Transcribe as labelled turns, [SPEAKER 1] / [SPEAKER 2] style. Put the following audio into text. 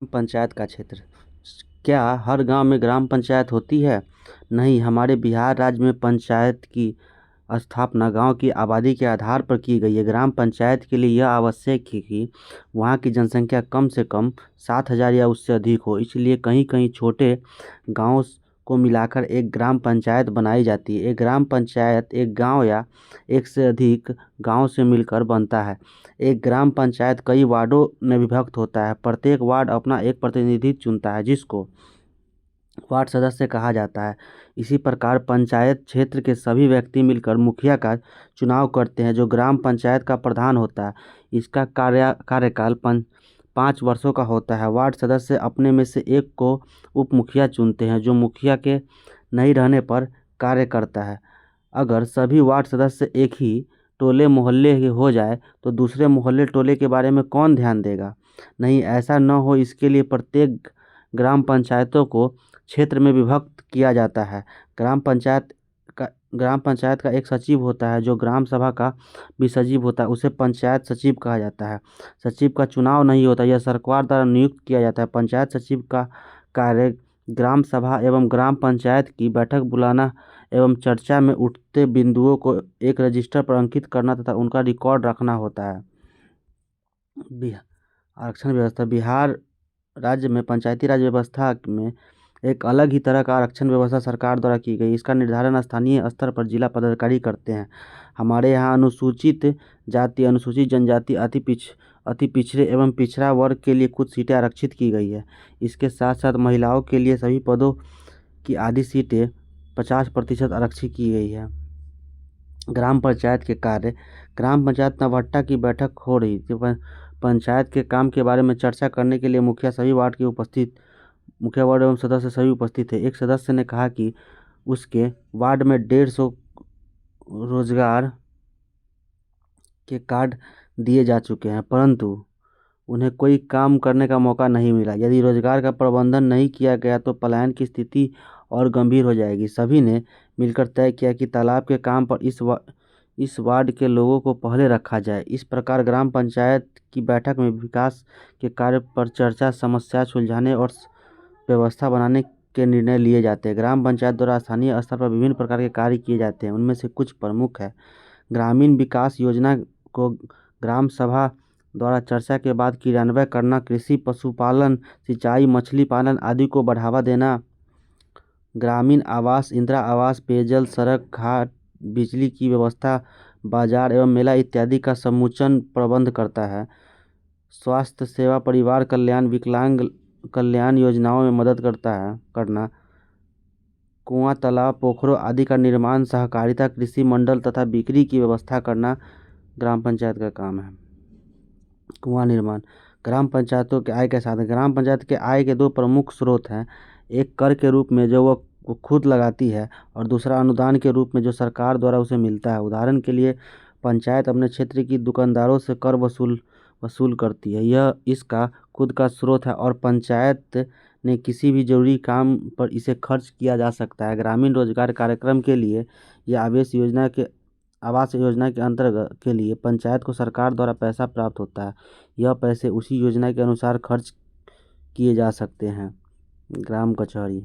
[SPEAKER 1] पंचायत का क्षेत्र। क्या हर गांव में ग्राम पंचायत होती है? नहीं, हमारे बिहार राज्य में पंचायत की स्थापना गांव की आबादी के आधार पर की गई है। ग्राम पंचायत के लिए यह आवश्यक है कि वहां की जनसंख्या कम से कम 7,000 या उससे अधिक हो। इसलिए कहीं कहीं छोटे गाँव को मिलाकर एक ग्राम पंचायत बनाई जाती है। एक ग्राम पंचायत एक गांव या एक से अधिक गांव से मिलकर बनता है। एक ग्राम पंचायत कई वार्डों में विभक्त होता है। प्रत्येक वार्ड अपना एक प्रतिनिधि चुनता है जिसको वार्ड सदस्य कहा जाता है। इसी प्रकार पंचायत क्षेत्र के सभी व्यक्ति मिलकर मुखिया का चुनाव करते हैं जो ग्राम पंचायत का प्रधान होता है। इसका कार्यकाल 5 वर्षों का होता है। वार्ड सदस्य अपने में से एक को उप मुखिया चुनते हैं जो मुखिया के नहीं रहने पर कार्य करता है। अगर सभी वार्ड सदस्य एक ही टोले मोहल्ले के हो जाए तो दूसरे मोहल्ले टोले के बारे में कौन ध्यान देगा? नहीं, ऐसा न हो इसके लिए प्रत्येक ग्राम पंचायतों को क्षेत्र में विभक्त किया जाता है। ग्राम पंचायत का एक सचिव होता है जो ग्राम सभा का भी सचिव होता है। उसे पंचायत सचिव कहा जाता है। सचिव का चुनाव नहीं होता, यह सरकार द्वारा नियुक्त किया जाता है। पंचायत सचिव का कार्य ग्राम सभा एवं ग्राम पंचायत की बैठक बुलाना एवं चर्चा में उठते बिंदुओं को एक रजिस्टर पर अंकित करना तथा उनका रिकॉर्ड रखना होता है। आरक्षण व्यवस्था। बिहार राज्य में पंचायती राज व्यवस्था में एक अलग ही तरह का आरक्षण व्यवस्था सरकार द्वारा की गई। इसका निर्धारण स्थानीय स्तर पर जिला पदाधिकारी करते हैं। हमारे यहाँ अनुसूचित जाति, अनुसूचित जनजाति, अति पिछड़े एवं पिछड़ा वर्ग के लिए कुछ सीटें आरक्षित की गई है। इसके साथ साथ महिलाओं के लिए सभी पदों की आधी सीटें 50% आरक्षित की गई है। ग्राम पंचायत के कार्य। ग्राम पंचायत नवहट्टा की बैठक हो रही थी। पंचायत के काम के बारे में चर्चा करने के लिए मुखिया वार्ड एवं सदस्य सभी उपस्थित थे। एक सदस्य ने कहा कि उसके वार्ड में 150 रोजगार के कार्ड दिए जा चुके हैं परंतु उन्हें कोई काम करने का मौका नहीं मिला। यदि रोजगार का प्रबंधन नहीं किया गया तो पलायन की स्थिति और गंभीर हो जाएगी। सभी ने मिलकर तय किया कि तालाब के काम पर इस वार्ड के लोगों को पहले रखा जाए। इस प्रकार ग्राम पंचायत की बैठक में विकास के कार्य पर चर्चा, समस्या सुलझाने और व्यवस्था बनाने के निर्णय लिए जाते हैं। ग्राम पंचायत द्वारा स्थानीय स्तर पर विभिन्न प्रकार के कार्य किए जाते हैं। उनमें से कुछ प्रमुख है। ग्रामीण विकास योजना को ग्राम सभा द्वारा चर्चा के बाद क्रियान्वयन करना, कृषि, पशुपालन, सिंचाई, मछली पालन आदि को बढ़ावा देना, ग्रामीण आवास, इंदिरा आवास, पेयजल, सड़क, घाट, बिजली की व्यवस्था, बाजार एवं मेला इत्यादि का समुचित प्रबंध करता है। स्वास्थ्य सेवा, परिवार कल्याण, विकलांग कल्याण योजनाओं में मदद करना, कुआं, तालाब, पोखरों आदि का निर्माण, सहकारिता, कृषि मंडल तथा बिक्री की व्यवस्था करना ग्राम पंचायत का काम है। कुआं निर्माण। ग्राम पंचायतों के आय के साधन। ग्राम पंचायत के आय के दो प्रमुख स्रोत हैं। एक कर के रूप में जो वो खुद लगाती है और दूसरा अनुदान के रूप में जो सरकार द्वारा उसे मिलता है। उदाहरण के लिए पंचायत अपने क्षेत्र की दुकानदारों से कर वसूल करती है, यह इसका खुद का स्रोत है और पंचायत ने किसी भी जरूरी काम पर इसे खर्च किया जा सकता है। ग्रामीण रोजगार कार्यक्रम के लिए या आवास योजना के अंतर्गत के लिए पंचायत को सरकार द्वारा पैसा प्राप्त होता है। यह पैसे उसी योजना के अनुसार खर्च किए जा सकते हैं। ग्राम कचहरी।